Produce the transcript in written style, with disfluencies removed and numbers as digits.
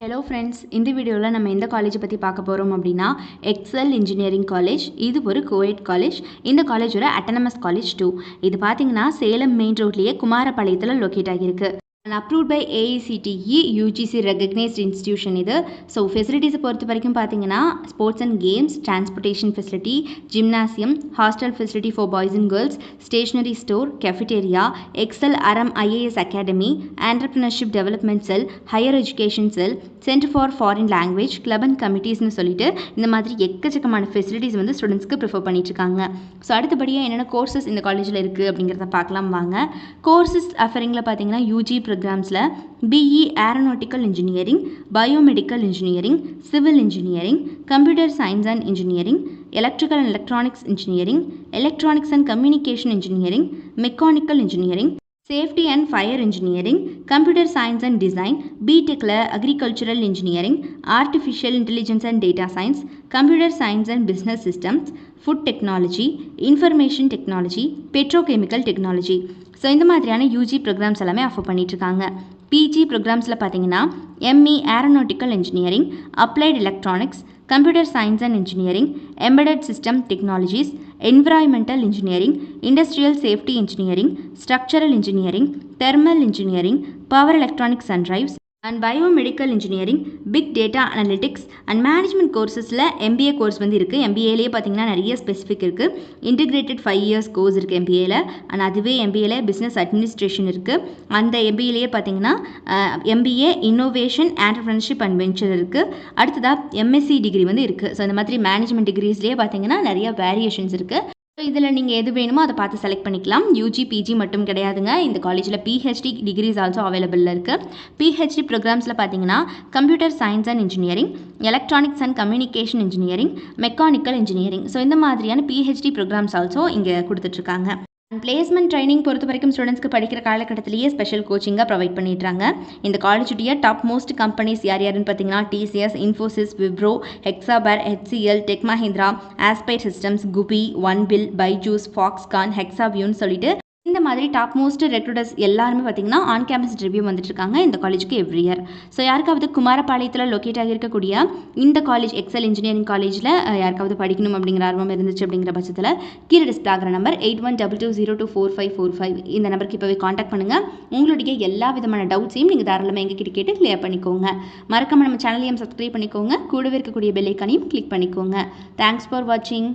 Hello friends, இந்த வீடியோவில் நம்ம எந்த காலேஜை பற்றி பார்க்க போகிறோம் அப்படின்னா எக்ஸல் இன்ஜினியரிங் காலேஜ். இது ஒரு கோஎட் காலேஜ். இந்த காலேஜ் ஒரு அட்டானமஸ் காலேஜ் டூ. இது பார்த்தீங்கன்னா சேலம் மெயின் ரோட்லேயே குமாரபாளையத்தில் லொக்கேட் ஆகியிருக்கு. Approved by AICTE UGC recognised institution இது. ஸோ ஃபெசிலிட்டிஸை பொறுத்த வரைக்கும் பார்த்தீங்கன்னா sports and games, transportation facility, gymnasium, hostel facility for boys and girls, stationery store, cafeteria, Excel Aram IAS academy, entrepreneurship development cell, higher education cell, centre for foreign language, club and கமிட்டிஸ்னு சொல்லிட்டு இந்த மாதிரி எக்கச்சக்கமான facilities வந்து ஸ்டூடெண்ட்ஸ்க்கு prefer பண்ணிட்டு இருக்காங்க. So அடுத்தபடியாக என்னென்ன கோர்சஸ் இந்த காலேஜில் இருக்குது அப்படிங்கிறத பார்க்கலாம் வாங்க. கோர்சஸ் அஃபரிங்கில் பார்த்தீங்கன்னா யூஜி ப்ரோக்ராம்ஸில் BE aeronautical engineering, biomedical engineering, civil engineering, computer science and engineering, electrical and electronics engineering, electronics and communication engineering, mechanical engineering, safety and fire engineering, computer science and design, பிடெக்கில் agricultural engineering, artificial intelligence and data science, computer science and business systems, food technology, information technology, petrochemical technology. So இந்த மாதிரியான UG programmes எல்லாமே offer பண்ணிட்டுருக்காங்க. PG ப்ரோக்ராம்ஸில் பார்த்தீங்கன்னா ME aeronautical engineering, applied electronics, computer science and engineering, embedded system technologies, environmental engineering, industrial safety engineering, structural engineering, thermal engineering, power electronics and drives and biomedical engineering, big data analytics and management கோர்சஸில் MBA course வந்து இருக்குது. எம்பிஏலேயே பார்த்தீங்கன்னா நிறைய specific இருக்குது. Integrated 5 years course இருக்குது எம்பிஏல. And அதுவே எம்பிஏல business administration இருக்குது. அந்த எம்பிஏலேயே பார்த்தீங்கன்னா MBA innovation entrepreneurship and venture இருக்குது. அடுத்ததாக எம்எஸ்சி டிகிரி வந்து இருக்குது. ஸோ இந்த மாதிரி மேனேஜ்மெண்ட் டிகிரிஸ்லேயே பார்த்தீங்கன்னா நிறைய வேரியேஷன்ஸ் இருக்குது. ஸோ இதில் நீங்கள் எது வேணுமோ அதை பார்த்து செலக்ட் பண்ணிக்கலாம். யூஜி பிஜி மட்டும் கிடையாதுங்க. இந்த காலேஜில் பிஹெச்டி டிகிரிஸ் ஆல்சோ அவைலபிளில் இருக்குது. பிஹெச்டி ப்ரோக்ராம்ஸில் பார்த்தீங்கன்னா computer science and engineering, electronics and communication engineering, mechanical engineering. So இந்த மாதிரியான பிஹெச்டி ப்ரோக்ராம்ஸ் ஆல்சோ இங்கே கொடுத்துட்ருக்காங்க. பிளேஸ்மெண்ட் ட்ரைனிங் பொறுத்த வரைக்கும் ஸ்டூடெண்ட்ஸ்க்கு படிக்கிற காலகட்டத்திலேயே ஸ்பெஷல் கோச்சிங்காக ப்ரொவைட் பண்ணிடுறாங்க. இந்த காலேஜுடைய டாப் மோஸ்ட் கம்பெனிஸ் யாருன்னு பார்த்தீங்கன்னா TCS, Infosys, Wipro, Hexaware, HCL, Tech Mahindra, Aspire Systems, குபி, ஒன்பில், பைஜூஸ், ஃபாக்ஸ்கான், ஹெக்ஸாவியூன்னு சொல்லிட்டு இந்த மாதிரி டாப் மோஸ்ட் ரெக்ரூட்டர்ஸ் எல்லாருமே பார்த்தீங்கன்னா ஆன் கேம்பஸ் ரிவ்யூ வந்துட்டு இருக்காங்க இந்த காலேஜுக்கு எவ்ரி இயர். ஸோ யாருக்காவது குமாரபாளையத்தில் லொக்கேட் ஆகியிருக்கக்கூடிய இந்த காலேஜ் எக்ஸல் இன்ஜினியரிங் காலேஜில் யாருக்காவது படிக்கணும் அப்படிங்கிற ஆர்வம் இருந்துச்சு அப்படிங்கிற பட்சத்தில் கீழே டிஸ்பிளே ஆகிற நம்பர் 8122024545 இந்த நம்பருக்கு இப்போவே காண்டாக்ட் பண்ணுங்கள். உங்களுடைய எல்லா விதமான டவுட்ஸையும் நீங்கள் தாராளமாக எங்ககிட்ட கேட்டு கிளியர் பண்ணிக்கோங்க. மறக்காம நம்ம சேனலையும் சப்ஸ்கிரைப் பண்ணிக்கோங்க. கூடவே இருக்கக்கூடிய பெல் ஐக்கானையும் கிளிக் பண்ணிக்கோங்க. தேங்க்ஸ் ஃபார் வாட்சிங்.